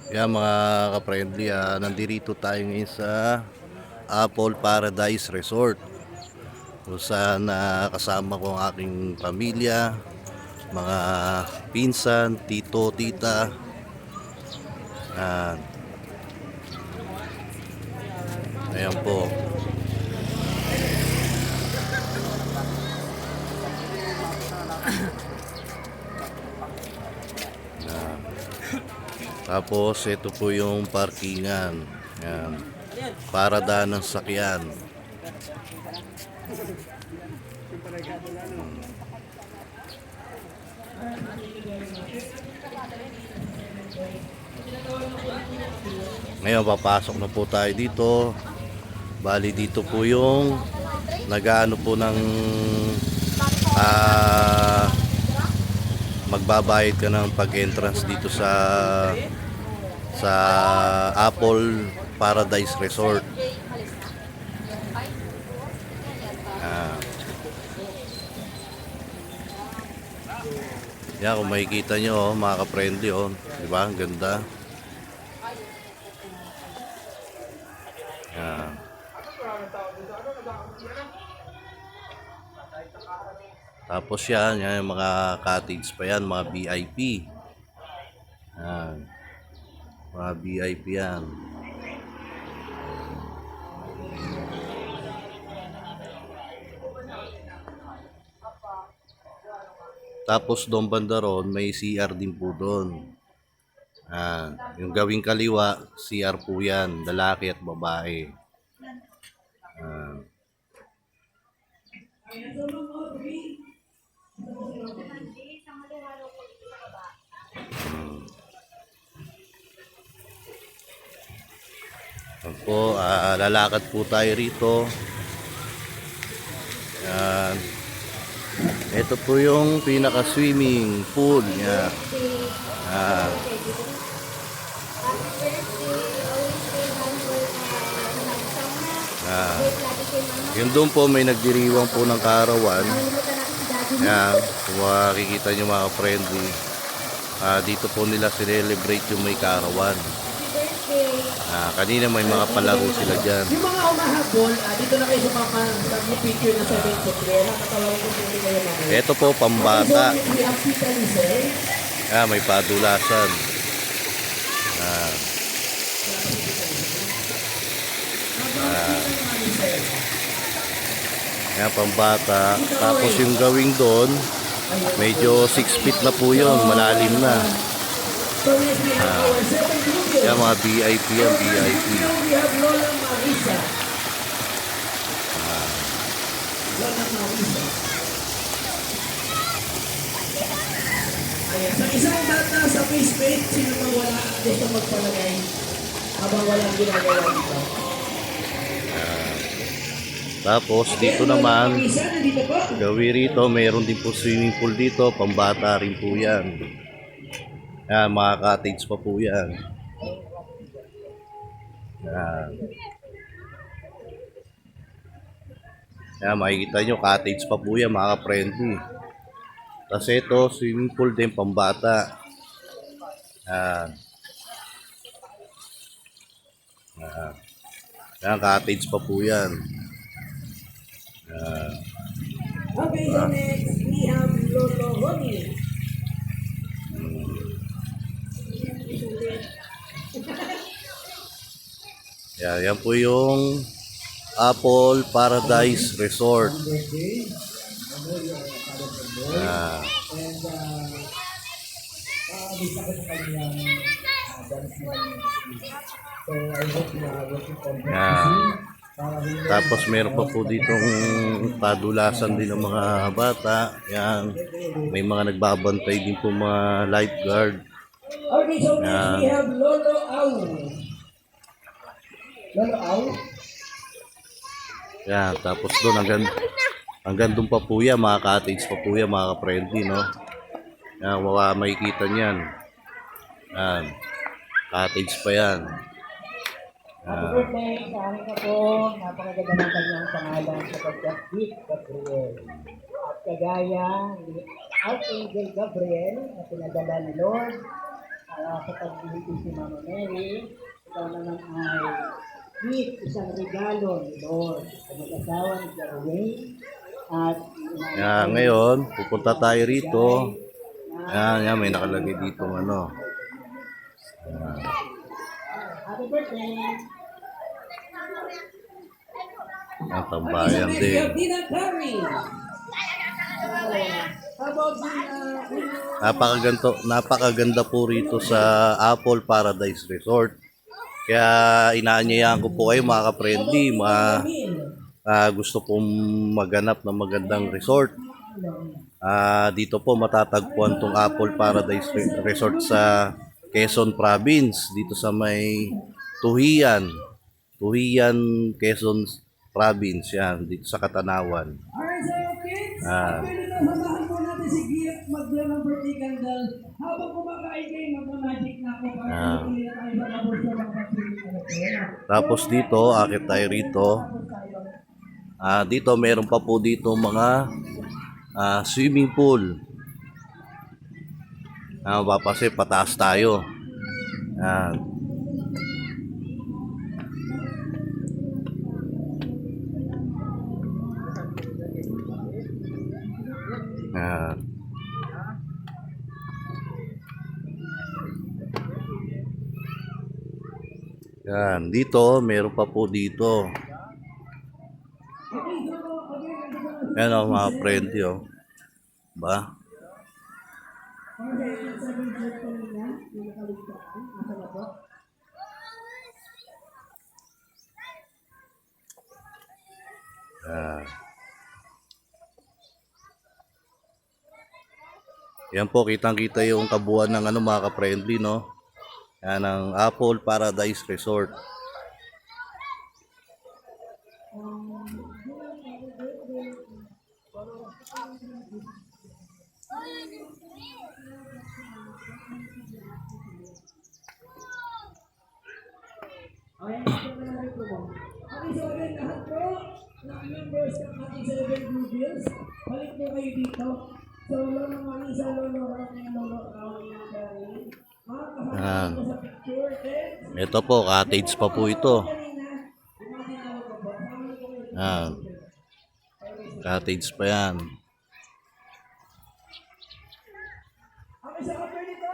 Yan mga ka-friendly, nandito tayo ngayon sa Apple Paradise Resort kung saan kasama ko ang aking pamilya, mga pinsan, tito, tita. Yan. Ayan po. Yan. Tapos ito po yung parkingan. Yan. Parada ng sakyan. Ngayon papasok na po tayo dito. Bali dito po yung nagaano po ng magbabayad ka ng pag-entrance dito sa Apple Paradise Resort. Yan, kung makikita nyo, mga ka-friendly, di ba? Ang ganda. Yan. Tapos yan yung mga cottage pa yan, mga VIP. Yan. Mga VIP yan. Tapos doon banda ron, may CR din po doon. Yung gawing kaliwa, CR po yan, lalaki at babae. Po, lalakad po tayo rito. Yan. Ito po yung pinaka swimming pool niya. Yun doon po may nagdiriwang po ng karawan. Yan, kung makikita nyo mga friendly, dito po nila celebrate yung may karawan. Kanina may mga palaro sila dyan. Yung mga umahabol, dito na kayo sa picture na sa Facebook. Ito po pambata. May padulasan. Pambata. Tapos yung gawing doon, medyo 6 feet na po yun, malalim na. Mga VIP yan, VIP. Sa isang data sa Facebook, sino pa wala gusto magpalagay habang walang ginagawa dito? Tapos dito naman, gawi rito, mayroon din po swimming pool dito, pambata rin po yan. Mga cottage pa po yan. Makikita nyo, cottage pa po yan, mga friendly. Tapos ito, swimming pool din, pambata. Cottage pa po yan. Okay, so next we have Lolo Ronnie. Yan po yung Apple Paradise Resort. Tapos meron pa po ditong padulasan din ng mga bata. Yan. May mga nagbabantay din po mga lifeguard. Okay, so next we have Lolo Au. Lolo Au? Yan. Tapos doon hanggang doon pa po yan. Mga cottage pa po yan, mga friendly, no? Yan, makikita niyan. Yan. Cottage pa yan. Happy birthday sa akin ka po. Napakaganda ng kanyang pangalan sa pagkakit, Gabriel. At kagaya ni Archangel Gabriel na pinadala ni Lord sa pag-ibig si Mama Mary, ikaw naman ay gift, isang regalo ni Lord sa mag-asawa ni Darwin at Yan, ngayon, pupunta tayo rito. Yan, may nakalagay dito ano. Happy birthday! Ang Isang tambayan next din. of Dina Curry. How about Napakaganda po rito sa Apple Paradise Resort. Kaya inaanyayahan ko po kayo mga ka-friendly, gusto pong maganap ng magandang resort. Dito po matatagpuan tong Apple Paradise Resort sa Quezon Province, dito sa may Tuhian, Quezon Province, yan, dito sa Katanawan. Alright, so kids, Ah. pwede na samahan po natin si Gift mag-blow ng birthday candle. Habang kumakain kayo, mag-magic na ako para hindi na tayo sa labos na mga Tapos dito, akit tayo rito. Dito meron pa po dito mga swimming pool. Mapapasip, pataas tayo. Yan. Yan. Yan. Dito, meron pa po dito. Yan o mga friendly o. Ba? Yan. Yan po, kitang-kita yung kabuuan ng ano mga ka-friendly, no? Yan ang Apple Paradise Resort. Okay, so again, lahat po ng members ng ating Celebrate Blue Bills, balik po kayo dito. So, Lolo Marisa, Lolo Rami, Lolo Awi, Dari. Mga kasama Yan. po sa picture, then, Ito po, cottage pa po ito. Yan. Cottage pa yan. Okay, so after nito,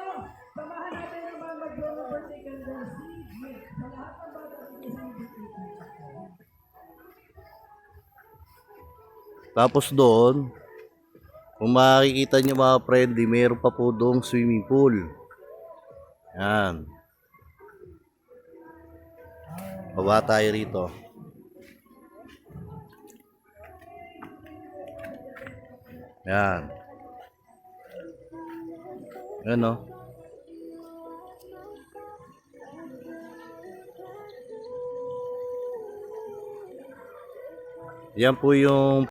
samahan natin ang mga mag-blow ng birthday candle si Gift. Sa lahat ng bata at isang birthday candle. Tapos doon, kung makikita nyo mga friendly, meron pa po doong swimming pool. Yan. Baba tayo rito. Yan. Yan o. Yan po yung